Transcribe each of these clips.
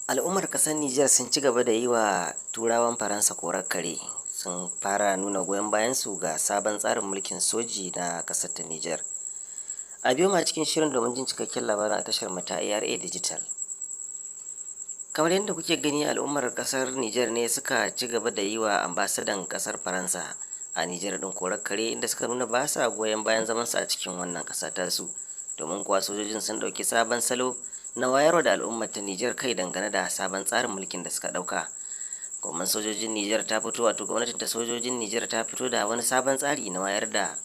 Al'ummar ƙasar Nijar sun ci gaba da yi wa Turawan Faransa korar kare, sun fara nuna goyon bayansu ga sabon tsarin mulkin soji na ƙasar ta Nijar. A biyo ma cikin shirin domin jin cikakken labarin a tashar mu ta ARA Digital. Kamar yadda kuke gani, al'ummar ƙasar Nijar ne suka ci gaba da yi wa ambasadan ƙasar Faransa a Nijar ɗin korar kare, inda suka nuna ba sa goyon bayan zamansa a cikin wannan ƙasa tasu, domin kuwa sojojin sun ɗauki sabon salo na wayarwa da al'ummar ta Nijar kai dangane da sabon tsarin mulkin da suka ɗauka. Gwamnatin sojojin Nijar ta fito wato gwamnatin ta sojojin Nijar ta fito da wani sabon tsari na wayar da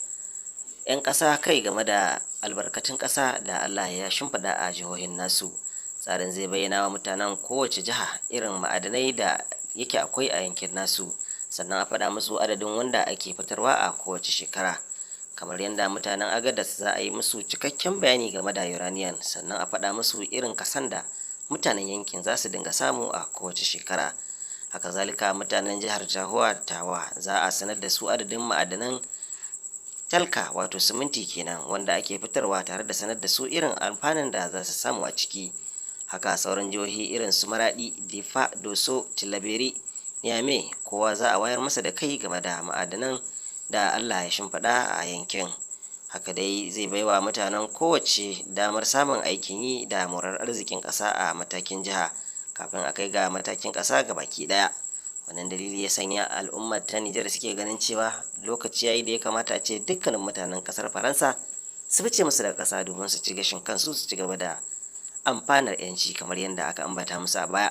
'yan ƙasa kai game da albarkatun ƙasa da Allah ya shimfiɗa a jihohin nasu. Tsarin zai bayyana wa mutanen kowace jiha irin ma'adanai da yake akwai a yankin nasu, sannan a faɗa musu adadin wanda ake fitarwa a kowace shekara. Kamar yadda mutanen Agadas za a yi musu cikakken bayani game da uranium, sannan a faɗa musu irin kasan da mutanen yankin za su dinga samu a kowace shekara. Haka zalika mutanen jihar Tawa za a sanar da su adadin ma'adanan talka wato siminti kenan wanda ake fitarwa, tare da sanar da su irin amfanin da za su samu a ciki. Haka sauran jihohi irin su Maradi, Difa, Doso, Tillaberi, Niamey kowa za a wayar masa da kai game da ma'adanan da Allah ya shimfiɗa a yankin. Haka dai zai baiwa mutanen kowace damar samun aikin yi da morar arzikin ƙasa a matakin jiha kafin a kai ga matakin ƙasa ga baki ɗaya. Wannan dalili ya sanya al'ummar ta Nijar suke ganin cewa lokaci yayi da ya kamata a ce dukkanin mutanen ƙasar Faransa su fice musu daga ƙasa domin su ci gashin kansu, su ci gaba da amfanar 'yanci kamar yadda aka ambata musu a baya.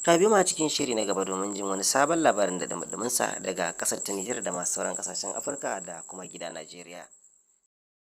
Ta biyu ma cikin shiri na gaba domin jin wani sabon labarin da sa daga ƙasar ta Nijar da masu sauran ƙasashen Afirka da kuma gida Najeriya.